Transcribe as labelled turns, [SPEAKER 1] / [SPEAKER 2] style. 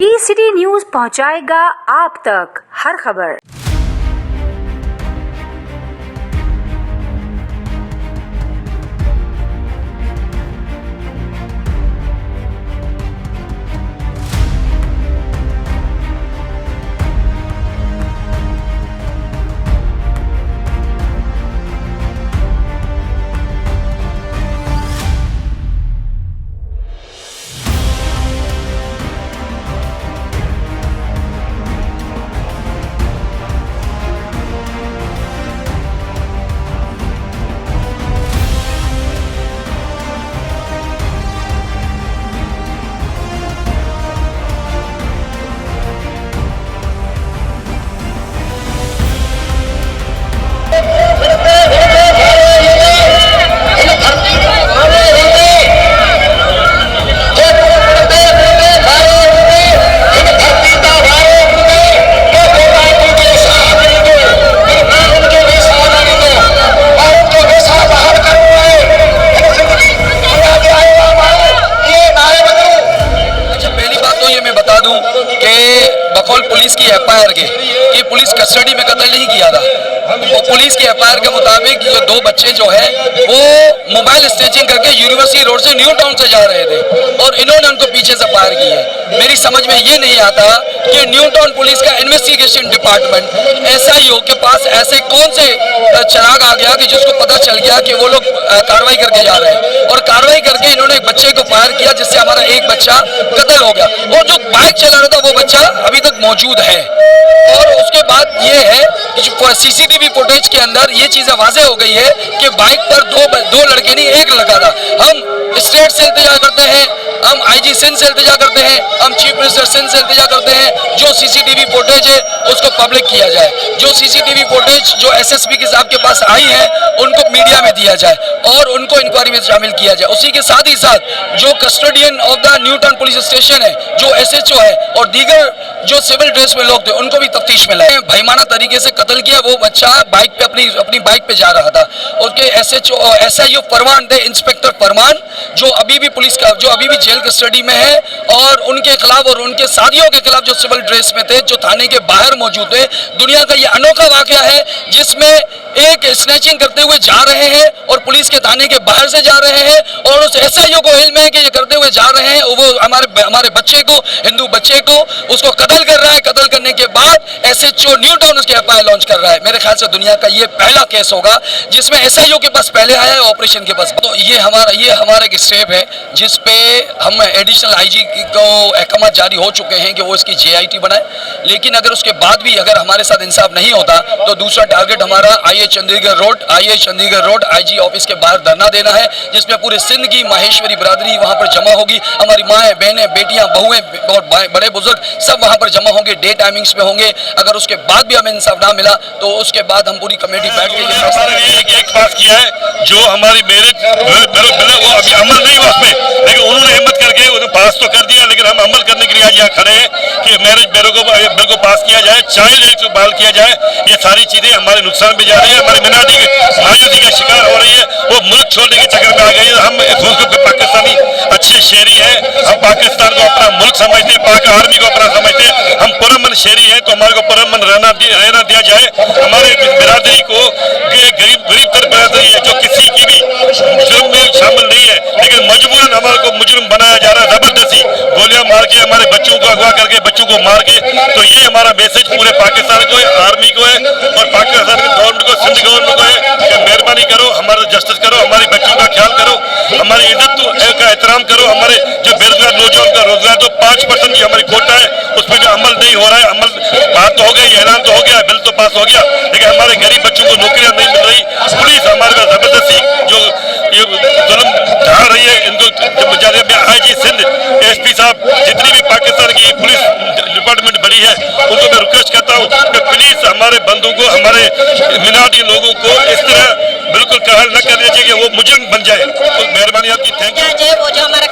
[SPEAKER 1] ई-सिटी news पहुंचाएगा आप तक हर खबर।
[SPEAKER 2] बकौल पुलिस की एफआईआर के कि पुलिस कस्टडी में कत्ल नहीं किया था। और पुलिस की एफआईआर के मुताबिक ये दो बच्चे जो है वो मोबाइल स्टेचिंग करके यूनिवर्सिटी रोड से न्यू टाउन से जा रहे थे और इन्होंने उनको पीछे से फायर की है। मेरी समझ में ये नहीं आता कि न्यू टाउन पुलिस का इन्वेस्टिगेशन डिपार्टमेंट एसआईओ के पास ऐसे कौन से चिराग आ गया कि जिसको पता चल गया कि वो लोग कार्रवाई करके जा रहे हैं और कार्रवाई करके इन्होंने एक बच्चे को फायर किया जिससे हमारा एक बच्चा कत्ल हो गया और जो बाइक चला रहा था वो बच्चा अभी तक मौजूद है। और उसके बाद ये है कि सीसीटीवी फुटेज के अंदर ये चीजें वाज़ेह हो गई है कि बाइक पर दो लड़के नहीं एक लड़का था। हम स्टेट से इल्तिजा करते हैं, हम आईजी सिंध से इल्तिजा करते हैं, हम चीफ मिनिस्टर सिंध से इल्तिजा करते हैं जो सीसीटीवी फुटेज है उसको पब्लिक किया जाए, जो सीसीटीवी फुटेज जो एसएसपी के साहब के पास आई है उनको मीडिया में दिया जाए और उनको इंक्वायरी में शामिल किया जाए। उसी के साथ ही साथ जो custodian of the new town police station है, जो एसएचओ है और दीगर जो सिविल ड्रेस में लोग थे उनको भी तफ्तीश में लाए। भाईमाना तरीके से कत्ल किया। वो बच्चा बाइक पे अपनी बाइक पे जा रहा था। उसके एसआईओ फरमान थे, इंस्पेक्टर फरमान, जो अभी भी जेल कस्टडी में है और उनके खिलाफ और उनके साथियों के खिलाफ जो सिविल ड्रेस में थे, जो थाने के बाहर मौजूद थे। दुनिया का ये अनोखा वाकया है जिसमें एक स्नैचिंग करते हुए जा रहे हैं और पुलिस के थाने के बाहर से जा रहे हैं और उस एसआईओ को इल्म है कि ये करते हुए जा रहे हैं। वो हमारे बच्चे को, हिंदू बच्चे को, उसको कत्ल कर रहा है। कत्ल करने के बाद एसएचओ न्यू टाउन उसके एफआईआर लॉन्च कर रहा है। मेरे ख्याल से दुनिया का ये पहला केस होगा जिसमें एसआईओ के पास पहले आया है, ऑपरेशन के पास। तो ये हमारा एक स्टेप है जिसपे हम एडिशनल आईजी को अहकाम जारी हो चुके हैं कि वो इसकी जेआईटी बनाए। लेकिन अगर उसके बाद भी अगर हमारे साथ इंसाफ नहीं होता तो दूसरा टारगेट हमारा आईए चंडीगढ़ रोड आईजी ऑफिस के बाहर धरना देना है, जिसमें पूरे सिंध की माहेश्वरी बिरादरी वहां पर जमा होगी। हमारी माएँ, बहनें, बेटियां, बहुएं और बड़े बुजुर्ग सब वहां पर जमा होंगे, डे टाइमिंग्स में होंगे। अगर उसके बाद भी हमें इंसाफ ना मिला तो उसके बाद हम पूरी कमेटी बैठ के
[SPEAKER 3] एक पास किया है जो हमारी मैरिज वो अभी अमल नहीं हुआ उसमें, लेकिन उन्होंने हिम्मत करके उन्हें पास तो कर दिया। लेकिन हम अमल करने के लिए आज यहाँ खड़े हैं कि मैरिज बिल को पास किया जाए, चाइल्ड राइट को बहाल किया जाए। ये सारी चीजें हमारे नुकसान में जा रही है, हमारी मिनाटी की मायूसी का शिकार हो रही है। वो मुल्क छोड़ने के चक्कर में आ गई है। हम पाकिस्तानी अच्छे शहरी हैं, हम पाकिस्तान को अपना मुल्क समझते हैं, पाक आर्मी को अपना समझते हैं। हम पुरअमन शहरी हैं तो हमारे को पुरअमन रहना दिया जाए। हमारे बिरादरी को गरीब तर बिरादरी है जो किसी की भी जुर्म में शामिल नहीं है, लेकिन मजबूरन हमारे को मुजरिम बनाया जा रहा है। जबरदस्ती गोलियां मार के हमारे बच्चों को अगवा करके बच्चों को मार के। तो ये हमारा मैसेज पूरे पाकिस्तान को है, आर्मी को है और पाकिस्तान की गवर्नमेंट को, सिंध गवर्नमेंट को है कि मेहरबानी करो, हमारा जस्टिस करो, हमारे बच्चों का ख्याल करो, हमारी इज्जत का एहतराम करो। हमारे जो बेरोजगार नौजवान का रोजगार तो 5% की हमारी कोटा है, उस पर भी अमल नहीं हो रहा है। अमल बात तो हो गई, ऐलान तो हो गया, बिल तो पास हो गया, लेकिन हमारे गरीब बच्चों को नौकरियां नहीं मिल रही। पुलिस हमारे पास जबरदस्ती जो ये जुल्म ढाल रही है, इनको आईजी सिंध, एसपी साहब, जितनी भी पाकिस्तान की पुलिस डिपार्टमेंट बड़ी है उनको मैं रिक्वेस्ट करता हूँ कि प्लीज हमारे बंधु को, हमारे मिनाटी लोगों को इस तरह बिल्कुल कहल न करना चाहिए कि वो मुजरिम बन जाए। तो मेहरबानी आपकी, थैंक यू।
[SPEAKER 4] वो जो हमारा